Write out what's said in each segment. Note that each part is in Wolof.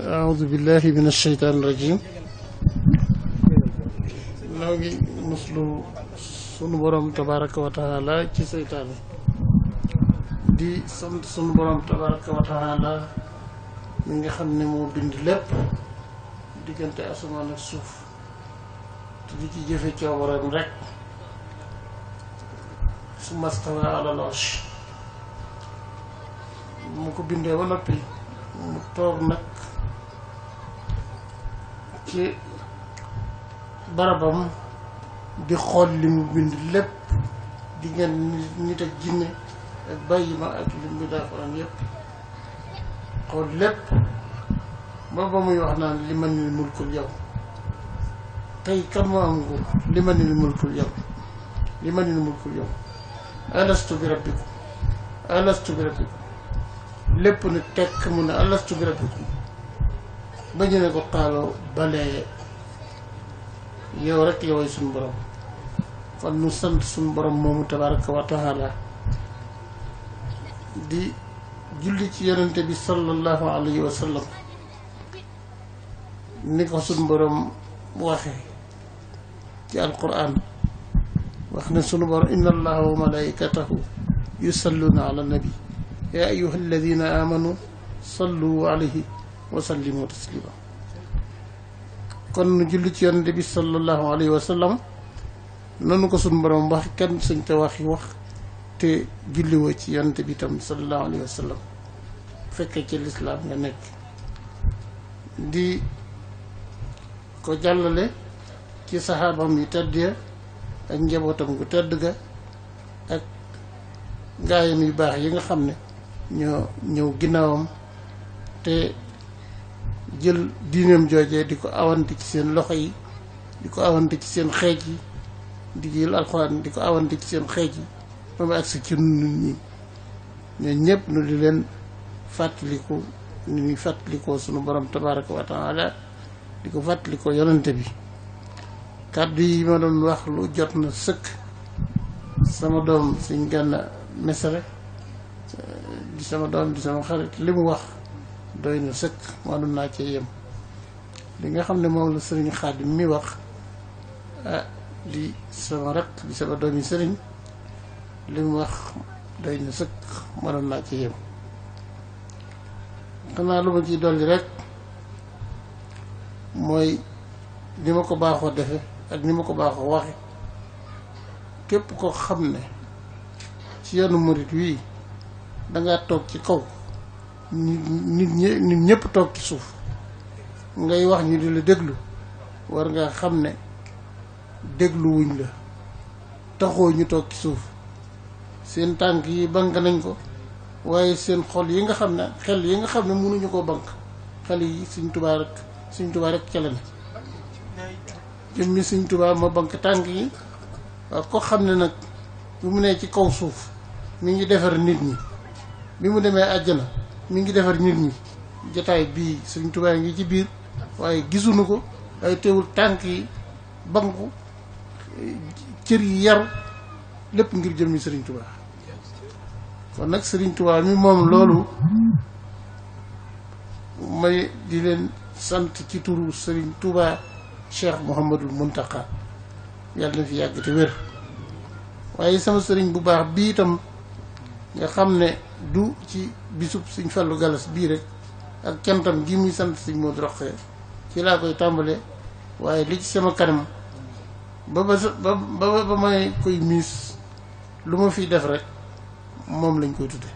أعوذ بالله من الشيطان الرجيم noo ngi muslu sunu borom tabaraka wa taala ci seytaane di sant sunu borom tabaraka wa taala mi nga xam ne moo bind lépp diggante asamaan ak suuf te di ci jëfe coobaram rek su mastawa alal arsh mu ko bindee ba noppi mu toog nag ci barabam di xool li mu bind lépp di ngeen nit ak jinne ak bàyyi ma ak lim bi daafaram yépp xool lépp ba muy wax naan li ma nil mulkul yow tey kan moo am nguur li ma nil mulkul yow li ma nil mulkul yow alastu bi rabbikum alastu bi rabbikum lépp ne tekk mu ne alastu bi rabbikum ba ñu ne ko xaaloo balee yow rek yoway suñu borom kon nu sant suñu borom moomu tabaraka wa taala di julli ci yonente bi sallallahu alayhi wa sallam ni ko suñu borom waxe ci alquran wax ne suñu borom inna allaha wa malaikatahu yusalluna ala nabi ya ayuha alladina amanu sallu alayhi wa sallimu taslima kon nu julli ci yonente bi sallallahu alayhi wa sallam nanu ko suñu borom wax kenn suñ te waxi wax te julliwoo ci yonente bi tam sallallahu alayhi wa sallam fekkee ci lislaam nga nekk di ko jàllale ci saxaabam yi tedd ya ak njabootam gu tedd ga ak gaayam yu baax yi nga xam ne ñoo ñëw ginnaawam te jël diineem joojee di ko awante ci seen loxo yi di ko awante ci seen xeej yi di jël alxuraan di ko awante ci seen xeej yi ba mu agsi ci nun ñi ñoo ñëpp nu di leen fàttaliku ni ñuy fàttalikoo sunu borom tabaraka wa taala di ko fàttalikoo yonente bi kàddu yi ma doon wax lu jot na sëkk sama doom Sëñ Gana Messere di sama doom di sama xarit li mu wax doy na sëkk mënoon naa cee yem li nga xam ne moom la sëriñ Xaadim mi wax di sama rek di sama doomi sëriñ li mu wax doy na sëkk mënoon naa cee yem xanaa lu ma ciy dolli rek mooy ni ma ko baaxoo defe ak ni ma ko baaxoo waxe képp ko xam ne ci yoonu murit wii dangaa toog ci kaw nit ñëpp toog ci suuf ngay wax ñu di la déglu war nga xam ne dégluwuñ la taxoo ñu toog ci suuf seen tànk yi bank nañ ko waaye seen xol yi nga xam ne xel yi nga xam ne mënuñu koo bank xel yi Sëñ Tuubaa rek ca la ne jëmmi Sëñ Tuubaa ma bank tànk yi waaw ko xam ne nag bi mu nee ci kaw suuf mi ngi defar nit ñi bi mu demee àjjana mi ngi defar nit ñi jotaay bii Sëñ Tuubaa ngi ci biir waaye gisuñu ko waaye teewul tànk yi banku cër yi yaru lépp ngir jëmmi Sëriñ Tuubaa kon nag Sëriñ Tuubaa mi moom loolu may di leen sant ci turu Sëriñ Tuubaa Cheikh Mouhamadul Muntaqa yàlla na fi yàgg te wér waaye sama sëriñ bu baax bii itam nga xam ne du ci bisub Sëñ Fallu Galas bii rek ak cantam gi muy sant Sëñ Moodu Rokhaya ci laa koy tàmbale waaye li ci sama kanam ba may koy miis lu ma fiy def rek moom lañ koy tudde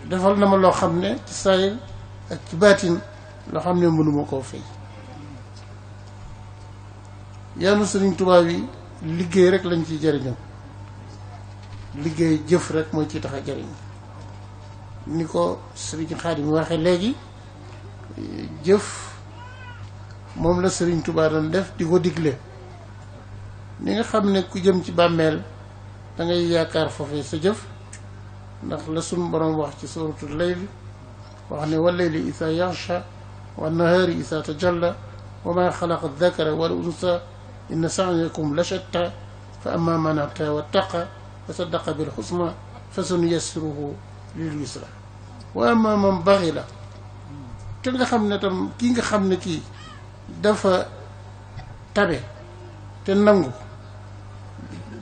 defal na ma loo xam ne ci saayir ak ci baatin loo xam ne mënuma koo fay yaanu Sëriñ Tuubaa yi liggéey rek lañ ciy jëriñoo liggéey jëf rek mooy ci tax a jëriñ ni ko Sëriñ Xaadim waxe léegi jëf moom la Sëriñ Tuubaa doon def di ko digle ni nga xam ne ku jëm ci bàmmeel da ngay yaakaar foofee sa jëf ndax la sunu borom wax ci suuratul layl wax ne wal layli isaa yaxsha wan nahaari isaa tajalla wa maa xalaqa dakara wal unsa inna sa'yakum la shatta fa amma man a'taa wattaqa wa saddaqa bil husna fa sanuyassiruhu lil yusra waaye moom baxi la te nga xam ne tam kii nga xam ne kii dafa tabe te nangu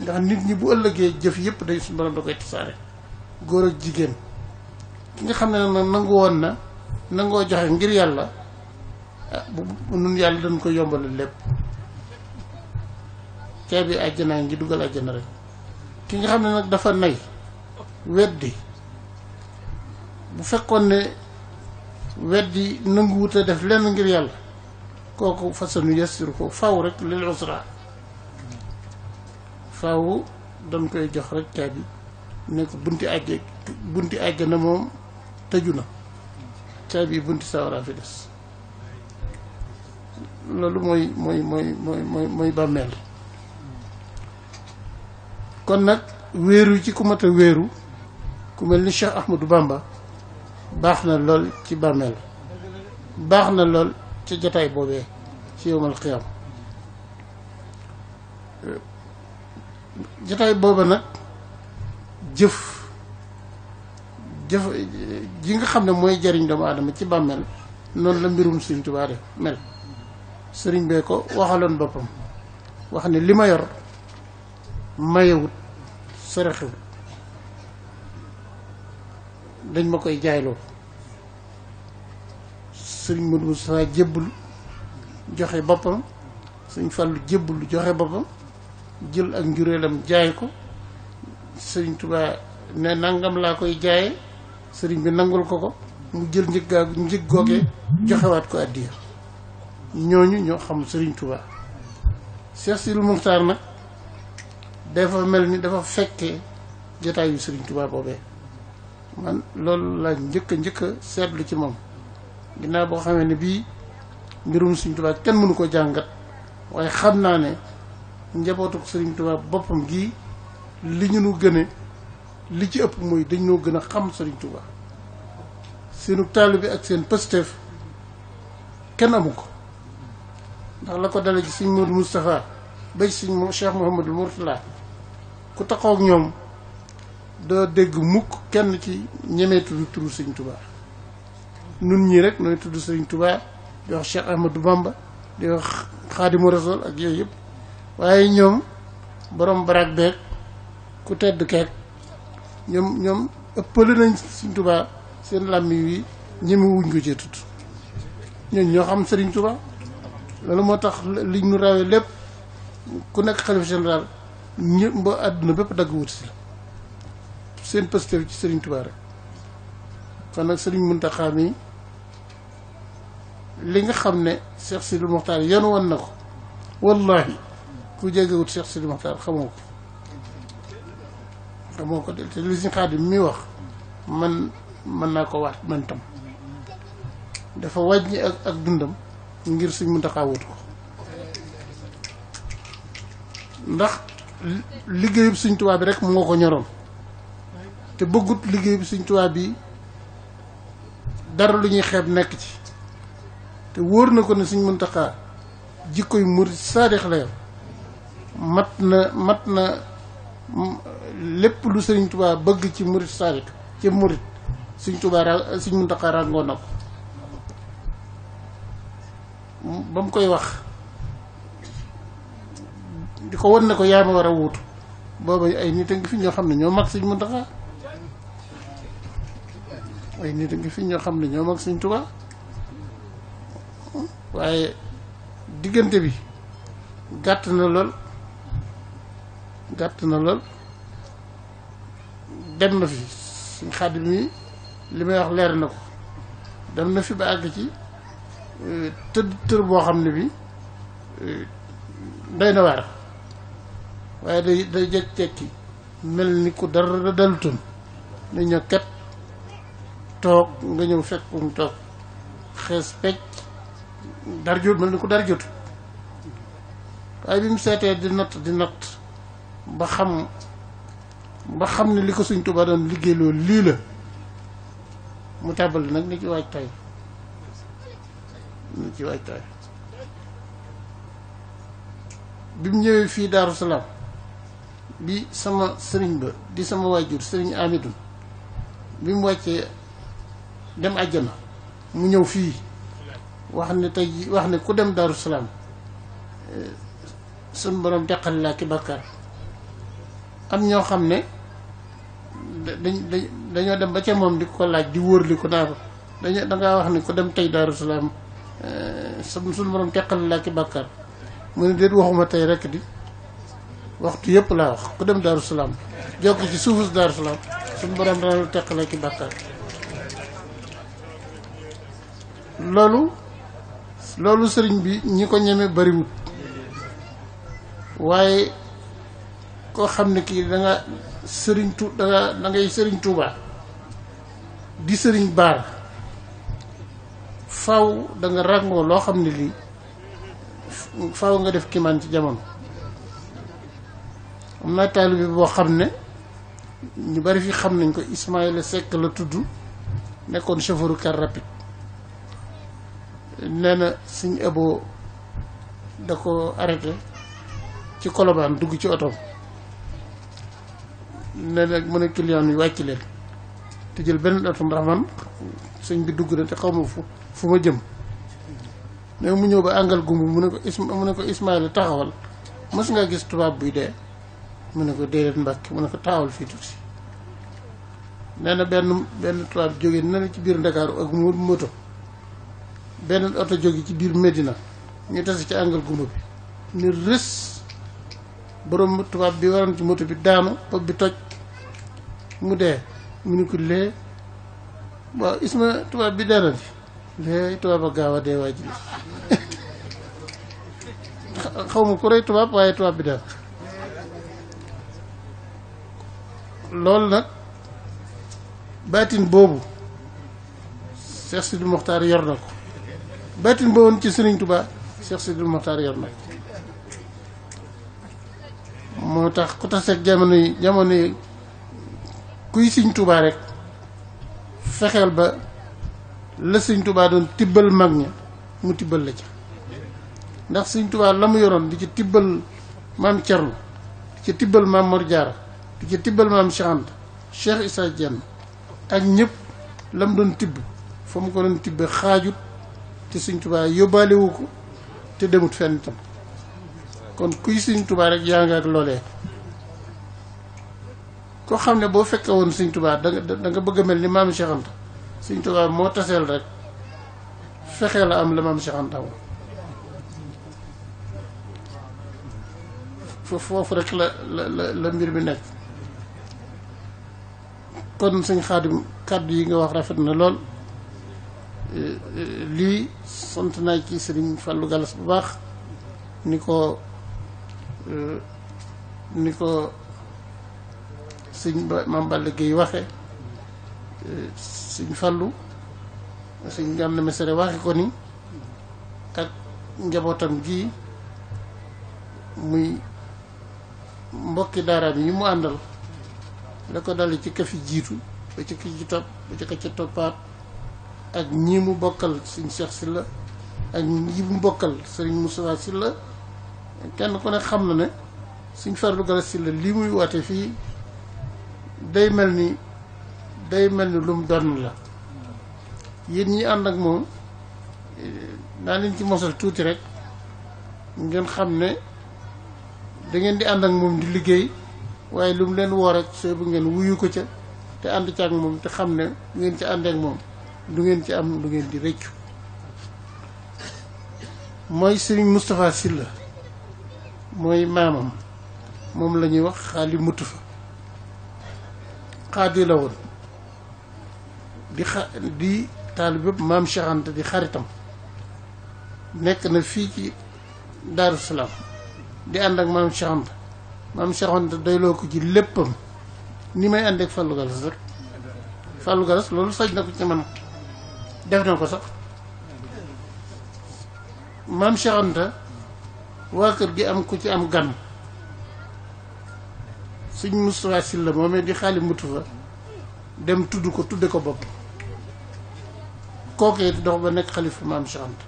ndax nit ñi bu ëllëgee jëf yëpp day suñu borom da koy tasaare góor ak jigéen ki nga xam ne nag nangu woon na nangoo joxe ngir yàlla bu nun yàlla dañ ko yombal lépp caabi àjjanaa ngi dugal àjjana rek ki nga xam ne nag dafa nay weddi bu fekkoon ne weddi nanguwut a def lenn ngir yàlla kooku fasanu yassiru ko faw rek lil usra faw dañ koy jox rek caabi ne ko bunti àjjana moom tëju na caabi bunti sawara fi des loolu mooy bàmmeel kon nag wéeru ci ku mat a wéeru ku mel ni Cheikh Ahmadou Bamba baax na lool ci bàmmeel baax na lool ci jataay boobee ci yowmal xiyaam jataay booba nag jëf ji nga xam ne mooy jariñ doomu aadama ci bàmmeel noonu la mbirum Sëriñ Tuubaa def mel sëriñ bee ko waxaloon boppam wax ne li ma yor mayewut saraxewut dañ ma koy jaayloo sëriñ Modou Moustapha jébbul joxe boppam sëriñ Fallu jébbul joxe boppam jël ak njureelam jaay ko sëriñ Tuubaa ne nangam laa koy jaaye sëriñ bi nangul ko mu jël njëg googee joxewaat ko àddiya ñooñu ñoo xam sëriñ Tuubaa Cheikh Sidil Muxtaar nag dafa mel ni dafa fekkee jotaayu sëriñ Tuubaa boobee man loolu laa njëkk a seetlu ci moom ginnaaw boo xamee ne bii mbirum sëriñ Tuubaa kenn mënu ko jàngat waaye xam naa ne njabootuk sëriñ Tuubaa boppam gii li ñu nu gëne li ci ëpp mooy dañ noo gën a xam sëriñ Tuubaa seenu taalibe ak seen pësteef kenn amu ko ndax la ko dale ci sëriñ Modou Moustapha ba ci sëriñ Cheikh Mouhamadul Mourtala ku taxaw ak ñoom doo dégg mukk kenn ci ñemee tudd turu sëriñ Tuubaa nun ñii rek nooy tudd sëriñ Tuubaa di wax Cheikh Ahmadou Bamba di wax Xaadimu Rasuul ak yooyu yëpp waaye ñoom borom baraag beeg ku tedd keek ñoom ëppale nañ sëriñ Tuubaa seen làmmiñ wi ñeme wuñ ko cee tudd ñooñu ñoo xam sëriñ Tuubaa loolu moo tax liñ nu rawee lépp ku nekk xalifa général ñëpp ba àdduna bépp dagg wut si la seen pësteef ci sëriñ Tuubaa rek kon nag sëriñ Muntaxa mi li nga xam ne Cheikh Sidil Muxtaar yoon woon na ko wallahi ku jegewut Cheikh Sidil Muxtaar xamoo ko te li si Xaadim mi wax man mën naa ko waat man tam dafa wàññi ak dundam ngir Sëriñ Muntaxa wut ko ndax liggéeyub Sëriñ Tuubaa bi rek moo ko ñoroon te bëggut liggéeyub Sëriñ Tuubaa bi dara lu ñuy xeeb nekk ci te wóor na ko ne Sëriñ Muntaxa jikko yu murit saadix la yor mat na lépp lu Sëriñ Tuubaa bëgg ci murit saadix ci murit Sëriñ Muntaxa ràngoo na ko ba mu koy wax di ko won ne ko yaa ma war a wuutu booba ay nit a ngi fi ñoo xam ne ñoo mag Sëriñ Muntaxa ay nit a ngi fi ñoo xam ne ñoo mag Sëriñ Tuubaa waaye diggante bi gàtt na lool dem na fi suñ Xaadim mi li may wax leer na ko dem na fi ba àgg ci tër boo xam ne bi doy na waar waaye day jekki mel ni ku dara dalutoon ne ñoo ket toog nga ñëw fekk mu toog xees pecc dar jot mel ni ku dar jotu waaye bi mu seetee di natt ba xam ne li ko Sëriñ Tuubaa doon liggéey loolu lii la mu tàbbali nag ni ci waajtaay bi mu ñëwee fii Daaru Salaam bi sama sëriñ ba di sama waajur sëriñ Amidun bi mu wàccee dem àjjana mu ñëw fii wax ne tey wax ne ku dem Daaru Salaam suñ borom teqal laa ki bàkkaar am ñoo xam ne dañoo dem ba ca moom di ko laaj di wóor li ko naa ko dangaa wax ne ku dem tey Daaru Salaam suñ borom teqal laa ki bàkkaar mu ne déet waxuma tey rekk di waxtu yëpp laa wax ku dem Daaru Salaam jokk ci suufu Daaru Salaam suñ borom dana la teqale ki bàkkaar loolu sëriñ bi ñi ko ñeme bariwut waaye koo xam ne kii da ngay sëriñ Tuubaa di sëriñ Baara faw da nga ràngoo loo xam ne lii faw nga def kimaan ci jamono. am naa taalibe boo xam ne ñu bari fi xam nañ ko Ismaïla Seck la tudd nekkoon chauffeur car rapide nee na suñ ëboo da ko arrêté ci Colobane dugg ci oto nee na mu ne client yi wàcc leen te jël beneen oto ndax man sëñ bi dugg na te xaw ma fu ma jëm ne mu ñëw ba àngal gumb mu ne ko Ismaïla taxawal mës ngaa gis tubaab buy dee mu ne ko déedéet Mbàkke mu ne ko taxawal fii tuuti nee na benn tubaab jóge ne na ci biir Ndakaaru ak moto benn oto jóge ci biir Medina ñu tase ci àngal gumba bi ni rës borom tubaab bi waroon ci moto bi daanu bopp bi toj mu dee mu ne ko lee waaw isma tubaab bi dee na di lee tubaab a gaaw a dee waa ji xaw ma ku rey tubaab waaye tubaab bi dee loolu nag baatin boobu Cheikh Sidil Mokhtar yor na ko baatin boobu ci Sëriñ Tuubaa Cheikh Sidil Mokhtar yor na ko moo tax ku taseeg jamono yi kuy Sëriñ Tuubaa rek fexeel ba la Sëriñ Tuubaa doon tibbal mag ña mu tibbal la ca ndax Sëriñ Tuubaa la mu yoroon di ci tibbal maam Cerno di ci tibbal maam Mor Jaara di ci tibbal maam Cheikh Anta Cheikh Issa Diène ak ñëpp la mu doon tibb fa mu ko doon tibbe xaajut te Sëriñ Tuubaa yóbbaalewu ko te demut fenn tam kon kuy Sëriñ Tuubaa rek yaa nga ak loolee koo xam ne boo fekkee woon Sëriñ Tuubaa da nga bëgg a mel ni maam Cheikh Anta Sëriñ Tuubaa moo taseel rek fexee la am la maam Cheikh Anta woon foofu rek la mbir mi nekk kon sëñ Xaadim kàddu yi nga wax rafet na lool lii sant naa ci Sëriñ Fallou Gallas bu baax ni ko sëñ Maam Balla Gueye waxe sëñ Fallou sëñ Gana Messere waxe ko ni ak njabootam gi muy mbokki daaraam yi mu àndal la ko dale ci ka fi jiitu ba ci ki ci topp ba ci ka ci toppaat ak ñi mu bokkal sëñ Cheikh Sylla ak ñi mu bokkal sëriñ Moustapha Sylla kenn ku ne xam na ne sëñ Fallou Gallas Sylla lii muy woote fii day mel ni lu mu doon la yéen ñi ànd ak moom naa leen ci mosal tuuti rek ngeen xam ne da ngeen di ànd ak moom di liggéey waaye lu mu leen woo rek soo bu ngeen wuyu ko ca te ànd ca ak moom te xam ne bu ngeen ci àndee ak moom du ngeen ci am lu ngeen di rëccu mooy sëriñ Moustapha Sylla mooy maamam moom la ñuy wax xaali mutu fa xaadi la woon di taalibe maam Cheikh Anta di xaritam nekk na fii ci Daaru Salaam di ànd ak maam Cheikh Anta maam Cheikh Anta doyloo ko ci léppam ni may ànd ak Fallou Gallas rek Fallou Gallas loolu sañ na ko ci man def na ko sax maam Cheikh Anta waa kër gi am ku ci am gan sëñ Moustapha Sylla moomee di xaali mutu fa dem tudd ko tudde ko bopp kookee dox ba nekk xalifa maam Cheikh Anta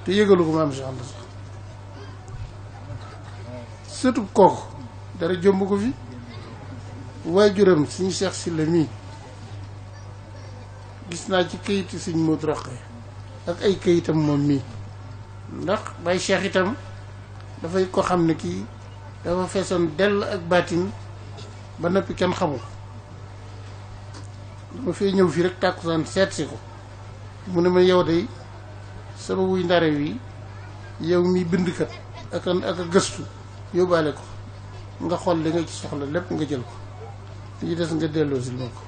te yëgalu ko maam Cheikh Anta sax surtout kooku dara jomb ko fi waajuram suñu Cheikh Sylla mii gis naa ci këyiti sëñ Modou Rokhaya ak ay këyitam moom mii ndax Baye Cheikh itam dafay ko xam ne kii dafa feesoon dell ak baatin ba noppi kenn xamul dama fee ñëw fii rek tàkkusaan seet si ko mu ne ma yow de sama wuy ndare wi yow mi bindkat ak a gëstu yóbbaale ko nga xool li nga ci soxla lépp nga jël ko li des nga delloo si ma ko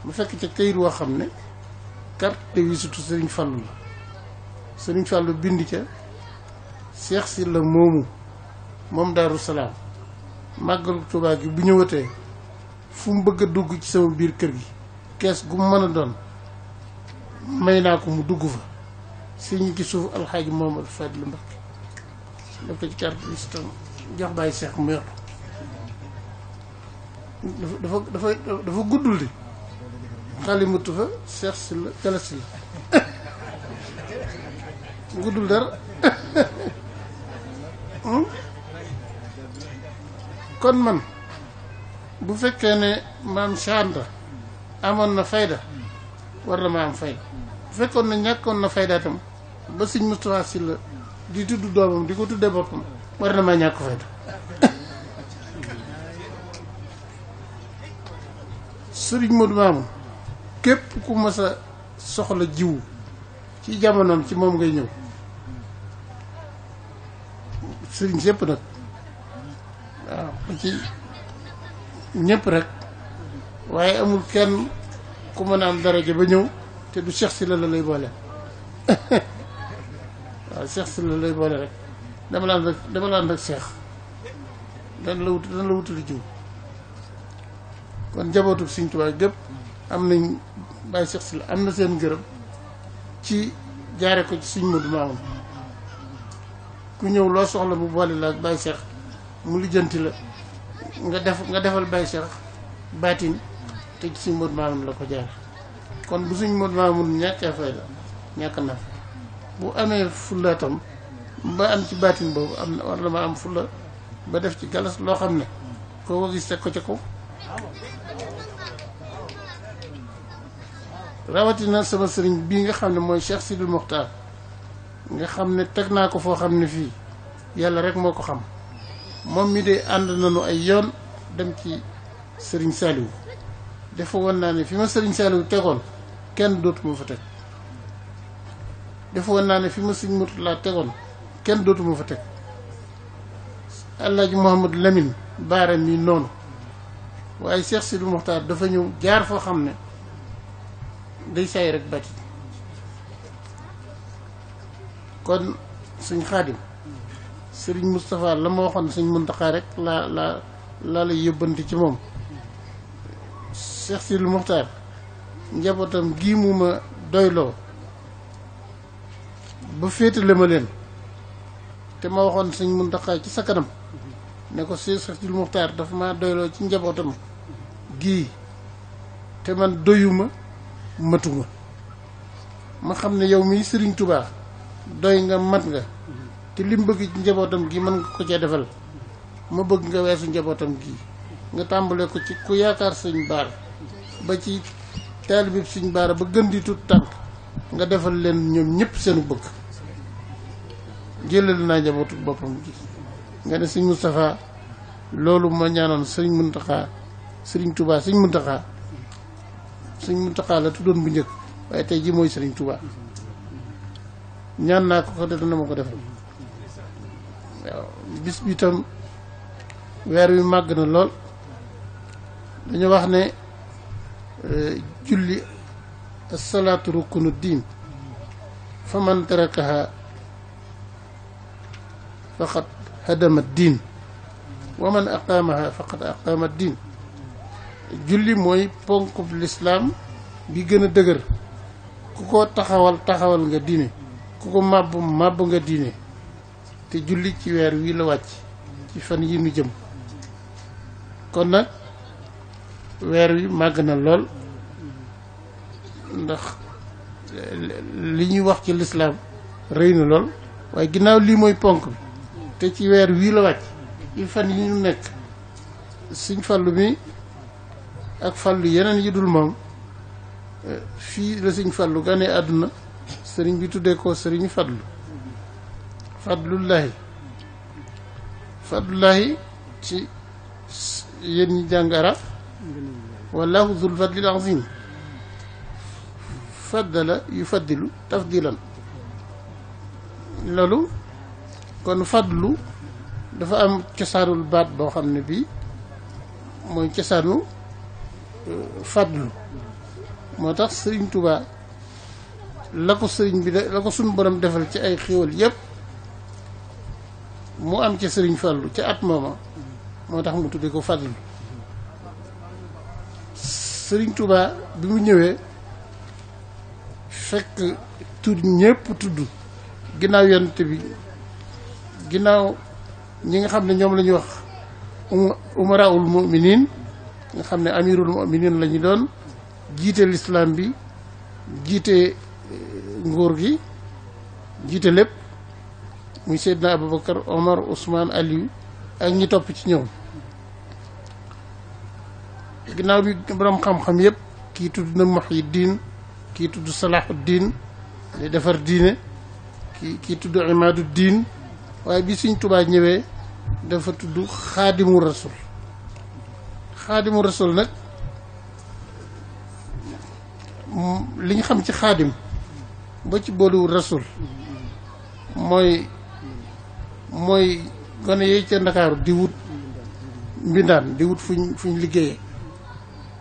mu fekk ca këyit woo xam ne carte de visite Sëriñ Fallu la Sëriñ Fallu bind ca Cheikh Sylla moomu moom Daaru Salaam màggalu Tuubaa gi bu ñëwatee fu mu bëgg a dugg ci sama biir kër gi kees gu mu mën a doon may naa ko mu dugg fa si ñu ci suuf alxaaji Mohamadu Fadlu Mbakke daf ko ci carte de visite jox Baye Cheikh mu yor dafa guddul di xalimatu fa Cheikh Sylla Gala Sylla guddul dara kon man bu fekkee ne maam Chanda amoon na fayda war na ma am fayda bu fekkoon ne ñàkkoon na fayda tam ba sëñ Moustapha Sylla di tudd doomam di ko tuddee boppam war na maa ñàkk fayda sëriñ Modou Mamoun képp ku mas a soxla jiwu ci jamonoom ci moom ngay ñëw sëriñ sépp nag waaw ci ñëpp rek waaye amul kenn ku mën a am daraja ba ñëw te du Cheikh Sylla la lay boole waaw Cheikh Sylla la lay boole rek dama la ànd ak Cheikh dana la wutali jiw kon njabootu Sëriñ Tuubaa gépp am nañ Baye Cheikh Sylla am na seen gërëm ci jaare ko ci Sëriñ Modou Mamoun ku ñëw loo soxla bu boole la ak Baye Cheikh mu lijjanti la nga defal Baye Cheikh baatin te ci Sëriñ Modou Mamoun la ko jaare kon bu Sëriñ Modou Mamoun ñàkkee fayda ñàkk na fa bu amee fulla tam ba am ci baatin boobu am na war na ma am fulla ba def ci galas loo xam ne koo ko gis teg ko ca kaw rawatina sama sëriñ bii nga xam ne mooy Cheikh Sidil Mokhtar nga xam ne teg naa ko foo xam ne fii yàlla rek moo ko xam moom mi de ànd nañu ay yoon dem ci sëriñ Saliou dafa woon naa ne fi ma sëriñ Saliou tegoon kenn dootuma fa teg dafa woon naa ne fi ma sëriñ Murtala tegoon kenn dootuma fa teg Alaaji Mouhamadou Lamine Baara mi noonu waaye Cheikh Sidil Mokhtar dafa ñëw jaar foo xam ne day saay rek bati kon sëñ Xaadim sëriñ Moustapha la ma waxoon sëñ Muntaxa rek laa lay yóbbanti ci moom Cheikh Sidil Mokhtar njabootam gii mu ma doyloo ba féetale ma leen te ma waxoon sëñ Muntaxa ci sa kanam ne ko Cheikh Sidil Mokhtar dafa ma doyloo ci njabootam gii te man doyuma matuma ma xam ne yow mii Sëriñ Tubaa doy nga mat nga te lim bëgg ci njabootam gi mën nga ko cee defal ma bëgg nga weesu njabootam gi nga tàmbale ko ci ku yaakaar sëñ baar ba ci taalibe sëñ baara ba gën di tut tànk nga defal leen ñoom ñëpp seenu bëgg jëlal naa njabootu boppam gi nga ne sëñ Moustapha loolu ma ñaanoon sëñ Muntaxa Sëriñ Tubaa sëñ Muntaxa la tuddoon bu njëkk waaye tey ji mooy Sëriñ Tubaa ñaan naa ko te dana ma ko defal waaw bis bi tam weer wi màgg na lool dañu wax ne julli as-salaatu ruknu diin fa man tarakaha faqad hadama diin wa man aqaamaha faqad aqaama diin julli mooy ponkub lislaam bi gën a dëgër ku ko taxawal nga diine ku ko màbb nga diine te julli ci weer wii la wàcc ci fan yi nu jëm kon nag weer wi màgg na lool ndax li ñuy wax ci lislaam rëy na lool waaye ginnaaw lii mooy ponk bi te ci weer wii la wàcc ci fan yi ñu nekk Sëñ Fallu mi ak fallu yeneen yi dul moom fii la sëñ Fallu gane àdduna sëriñ bi tuddee ko sëriñ Fadlu fadlullahi ci yéen ñi jàng arab wallahu zul fadlil azim faddala yu faddilu tafdilan loolu kon fadlu dafa am cosaanul baat boo xam ne bii mooy cosaanu fadlu moo tax sëriñ Tuubaa la ko sëriñ bi la ko suñu borom defal ci ay xéwal yépp mu am ci sëriñ Fallu ca at mooma moo tax mu tudde ko fadlu sëriñ Tuubaa bi mu ñëwee fekk tudd ñépp tudd ginnaaw yonent bi ginnaaw ñi nga xam ne ñoom la ñuy wax umaraul muminin nga xam ne amirul muminin la ñu doon jiite lislaam bi jiite nguur gi jiite lépp muy Seydina Aboubacar Omar Ousmane Aliou ak ñi topp ci ñoom ginnaaw bi borom xam-xam yépp kii tudd na Muhyiddin kii tudd Salahuddin di defar diine kii tudd Imaduddin waaye bi Sëriñ Tuubaa ñëwee dafa tudd Xaadimu Rasul Xaadimu Rasul nag li ñu xam ci xaadim ba ci booluwul rasul mooy gone yee ca Ndakaaru di wut mbindaan di wut fuñ liggéeyee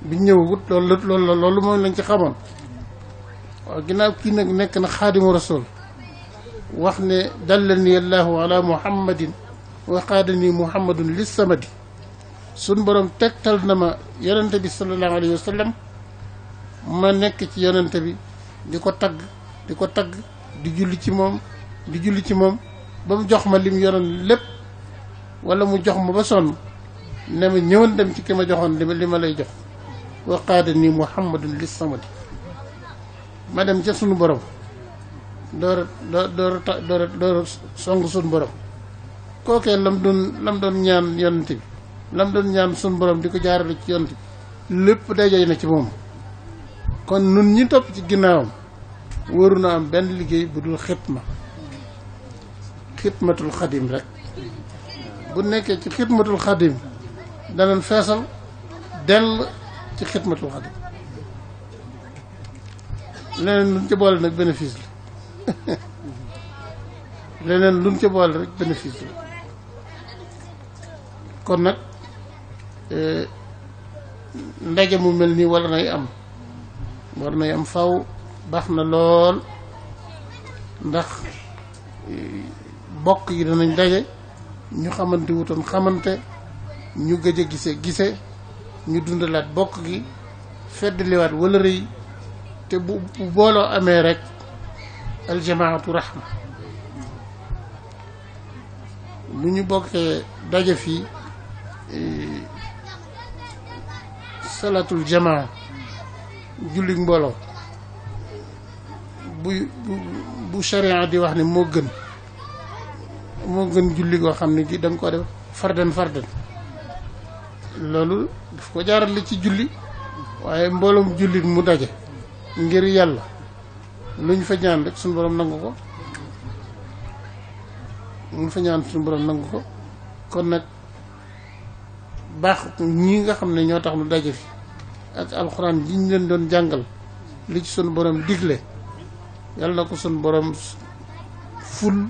bi ñëw wut loolu mooy lañ ci xamoon waaw ginnaaw kii nag nekk na xaadimu rasul wax ne dallani allahu ala muhammadin wa qaadani muhammadun lis samadi suñ borom tegtal na ma yonente bi sallallahu alayhi wa sallam ma nekk ci yonente bi di ko tagg di julli ci moom ba mu jox ma lim yoroon lépp wala mu jox ma ba sonn ne ma ñëwoon dem ci ki ma joxoon li ma lay jox wa qaadani muhammadun lis samadi ma dem ca sunu borom door a song sunu borom kookee lam doon ñaan yonent bi lam doon ñaan sunu borom di ko jaarale ci yonent bi lépp dajay na ci moom kon nun ñi topp ci ginnaawam waru na am benn liggéey bu dul xidmatul xadim rek bu nekkee ci xidmatul xadim danañ feesal dell ci xidmatul xadim leneen luñ ca boole nag bénéfice la leneen luñ ca boole rek bénéfice la kon nag ndaje mu mel nii war nay am faw baax na lool ndax bokk yi danañ daje ñu xamante wutoon xamante ñu gëj a gise ñu dundalaat bokk gi feddliwaat wala rëy te bu booloo amee rek aljamaatu rahma bu ñu bokkee daje fii salatul jamaa jullit mbooloo bu sharia di wax ne moo gën julli goo xam ne gi da nga ko def fardan loolu daf ko jaarale ci julli waaye mbooloom jullit mu daje ngir yàlla lu ñu fa ñaan rek suñu borom nangu ko lu ñu fa ñaan suñu borom nangu ko kon nag baax ñi nga xam ne ñoo tax nu daje fi ak alxuraan ji ñu leen doon jàngal li ci suñu borom digle yàlla na ko suñu borom ful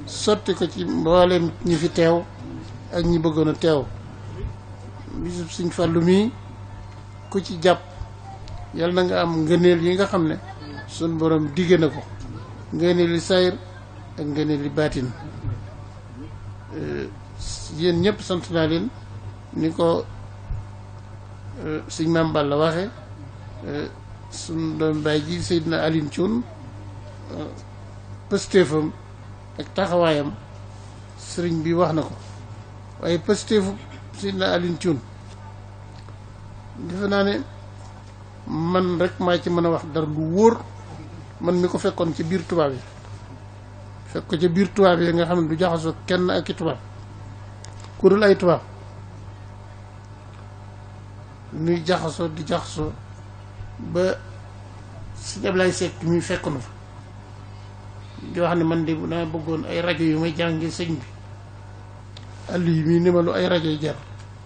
sotti ko ci mbooleem ñi fi teew ak ñi bëggoon a teew bisub Sëñ Fallu mii ku ci jàpp yàlla na nga am ngëneel yi nga xam ne suñu borom digge na ko ngëneel li sayr ak ngëneel li baatin yéen ñëpp sant naa leen ni ko sëñ Maam Balla waxe suñ doom baay ji Seydina Alioune Thioune pëstéefam ak taxawaayam sëriñ bi wax na ko waaye pëstéefu Seydina Alioune Thioune defe naa ne man rek maa ci mën a wax dara lu wóor man mi ko fekkoon ci biir tubaab yi fekk ko ci biir tubaab yi nga xam ne du jaxasoo kenn ak i tubaab ku dul ay tubaab nuy jaxasoo di jaxasoo ba sëñ Ablaye Seck mi fekk na fa di wax ne man de dama bëggoon ay rajo yu may jàngi sëñ bi àll yi mii ne ma lu ay rajo yi jar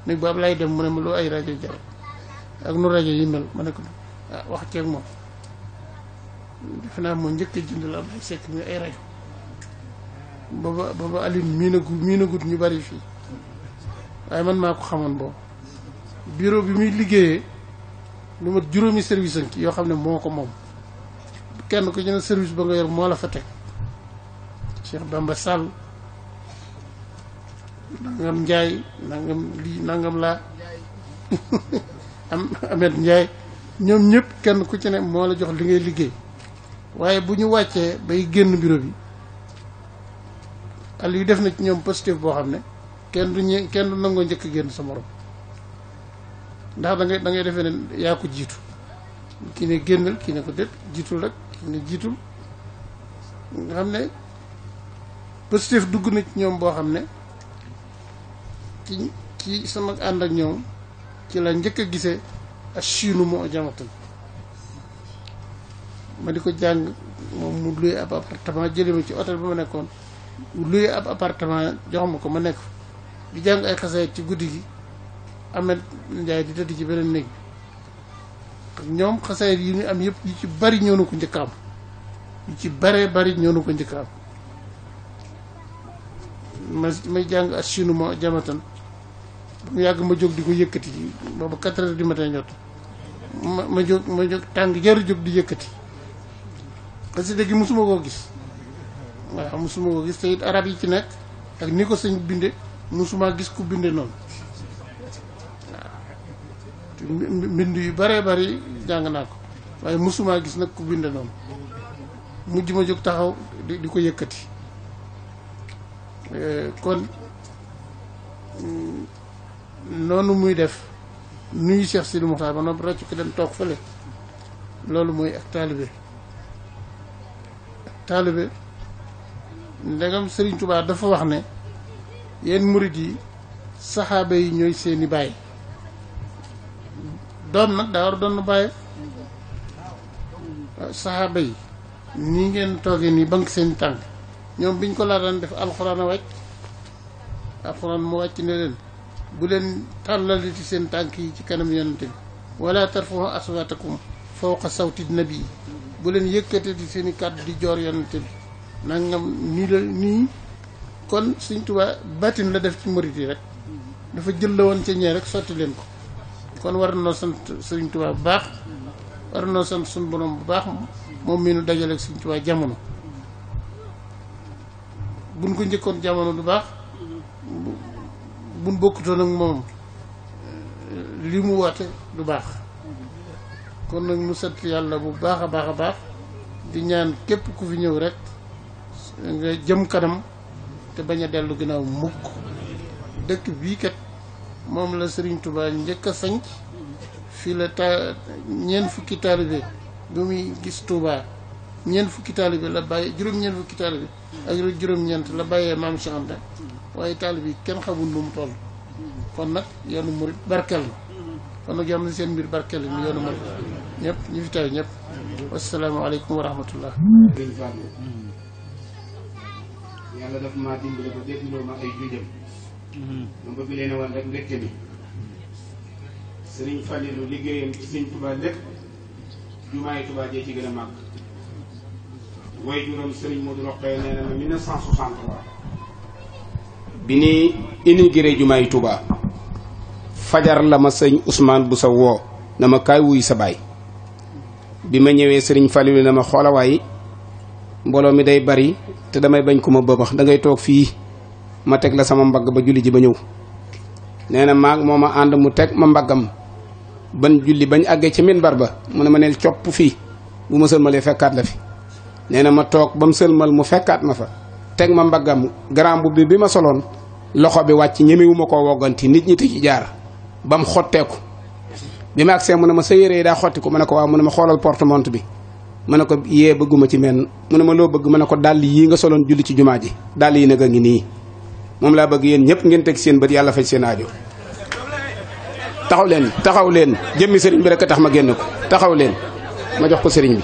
nag bu Ablaye dem mu ne ma lu ay rajo jar ak nu rajo yi mel ma ne ko wax ceeg moom defe naa moo njëkk a jëndal Ablaye Seck mi ay rajo booba Aline miinagut ñu bari fii waaye man maa ko xamoon boobu bureau bi muy liggéeyee lu mat juróomi service am ci yoo xam ne moo ko moom kenn ku ci ne service ba nga yor moo la fa teg Cheikh Bamba Sall nangam Njaay nangam lii nangam laa Amet Njaay ñoom ñëpp kenn ku ci ne moo la jox li ngay liggéey waaye bu ñu wàccee bay génn bureau bi àll yu def na ci ñoom positif boo xam ne kenn du nangoo njëkk génn sa morom ndax da ngay defee ne yaa ko jiitu kii ne génnal kii ne ko déet jiitul rek kii ne jiitul nga xam ne positif dugg na ci ñoom boo xam ne ci sama ànd ak ñoom ci la njëkk a gisee ak chinu moo jamatul ma di ko jàng moom mu luye ab appartement jëlee ma ci hôtel ba ma nekkoon mu luye ab appartement jox ma ko ma nekk di jàng ay xasaayit ci guddi gi Amet Njaay di tëdd ci beneen néeg bi ñoom xasaayit yi ñu am yëpp yu ci bari ñoo na ko njëkk am yu ci baree bari ñoo na ko njëkk am may jàng ak chinu moo jamatan ba mu yàgg ma jóg di ko yëkkati boobu 4 heures du matin jot ma jóg tàng jaru jóg di yëkkati xasida gi musuma koo gis waaw musuma koo gis te it arab yi ci nekk ak ni ko sëñ binde musuma gis ku binde noonu waaw mbind yu baree bari jàng naa ko waaye musuma gis nag ku binde noonu mujj ma jóg taxaw di ko yëkkati kon noonu muy def nuyu Cheikh Sidi Muxtaar ba noppi rocc ko dem toog fële loolu mooy ak taalibe ndegam Sëriñ Tuubaa dafa wax ne yéen murit yi saxaaba yi ñooy seeni baay doom nag daa war doon bàyyi saxaaba yi nii ngeen toogee nii bank seen tànk ñoom biñ ko laa daan def alxuraan a wàcc alxuraan mu wàcc ne leen bu leen tàllaliti seen tànk yi ci kanam yonante bi wala tarfa'u aswaatakum fawqa sawti nabi bu leen yëkkatati seen i kàddu di joor yonante bi nangam nii la nii kon Sëriñ Tuubaa batin la def ci murit yi rek dafa jël la woon ca ñee rek sotti leen ko kon war noo sant Sëriñ Tuubaa bu baax war noo sant suñu borom bu baax moom mii nu dajale ak Sëriñ Tuubaa jamono buñ ko njëkkoon jamono du baax buñ bokkutoon ak moom li mu woote du baax kon nag mu sant yàlla bu baax a baax a baax di ñaan képp ku fi ñëw rek nga jëm kanam te bañ a dellu ginnaaw mukk dëkk bii kat moom la Sëriñ Tuubaa njëkk a sanc fii la ñeent fukki taalibe bi muy gis Tuubaa ñeent fukki taalibe la bàyyi juróom-ñeent fukki taalibe ak juróom-ñeent la bàyyee maam Cheikh Anta waaye taalibe yi kenn xamul nu mu toll kon nag yoonu murit barkeel na kon nag yam na seen mbir barkeel ni yoonu murit ñëpp ñu fi taw ñëpp wasalaamaaleykum wa rahmatullah yàlla daf maa dimbale ba dégloo ma ay jujam ma bëgg leen a wan rek mbégte mi Sëriñ Falilu liggéeyam ci Sëriñ Tuubaa lépp jumaay Tuubaa jee ci gën a màgg way juróom Sëriñ Modou Rokhaya nee na ma 1963 bi ni inauguré jumaay Tuubaa fajar la ma sëñ Ousmane bu sa woo na ma kaay wuy sa baay bi ma ñëwee Sëriñ Falilu na ma xoolawaay mbooloo mi day bari te damay bañ ko ma bëbax da ngay toog fii ma teg la sama mbagg ba julli ji ba ñëw nee na maag moo ma ànd mu teg ma mbaggam ban julli bañ àggee ci minbar ba mu ne ma neel copp fii bu ma sëlmalee fekkaat la fi nee na ma toog ba mu sëlmal mu fekkaat ma fa teg ma mbaggam grand mbubb bi ma soloon loxo bi wàcc ñemewu ma koo wogganti nit ñi ti ci jaar ba mu xotteeku bi ma agsee mu ne ma sa yére yi daa xotti ko ma ne ko waaw mu ne ma xoolal porte-monnaie bi ma ne ko yee bëgguma ci menn mu ne ma loo bëgg ma ne ko dàll yii nga soloon julli ci jumaa ji dàll yi nag a ngi nii moom laa bëgg yéen ñëpp ngeen teg seen bët yàlla faj seen aajo taxaw leen jëmmi sëriñ bi rek a tax ma génn ko taxaw leen ma jox ko sëriñ bi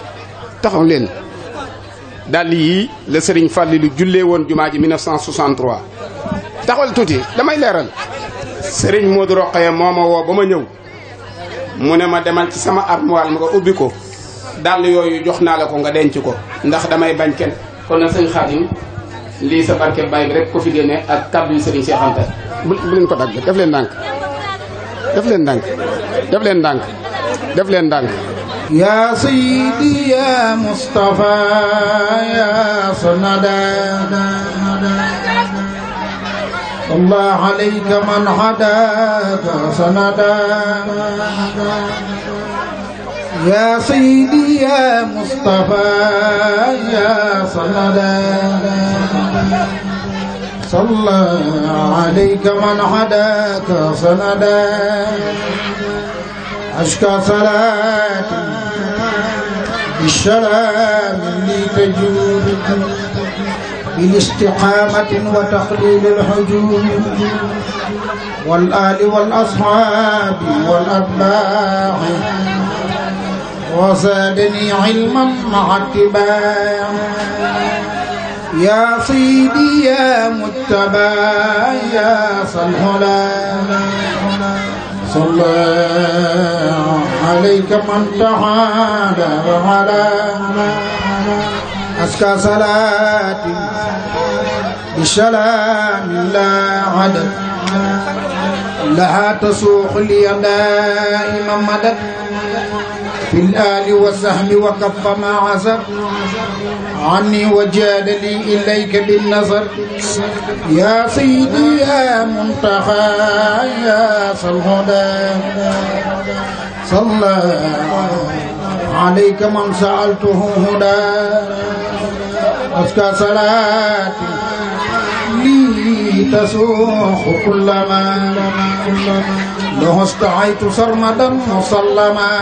taxaw leen dàll yii la Serigne Fallilou jullee woon jumaa ji 1963 taxawal tuuti damay leeral Serigne Modou Rokhaya moo ma woo ba ma ñëw mu ne ma demal ci sama armoire ma nga ubbi ko dàll yooyu jox naa la ko nga denc ko ndax damay bañ kenn kon nag sëñ Xaadim lii sa barke baay bi rek ko fi génne ak kàddu yi Serigne Cheikh Anta bu leen ko dagg def leen ndànk def leen ndànk def leen ndànk def leen ndànk يا سيدي يا مصطفى يا سندا الله عليك من هداك سندا يا سيدي يا مصطفى يا سندا صلى عليك من هداك سندا أشكى صلاتي بالسلام لي تجود بالاستقامة وتقليل الحجوب والآل والأصحاب والأتباع وزادني علما مع اتباع يا سيدي يا متبع يا صلهلا صلى عليك من تعالى وعلى أزكى صلاتي بسلام لا عدد لها تسوق لي دائما مدد في الآل والسهم وكف ما عزب عني وجاد لي إليك بالنظر يا سيدي يا منتهى يا صلهدى صلى عليك من سألته هدى أزكى صلاتي لي تسوق كلما له استعيت سرمدا مصلما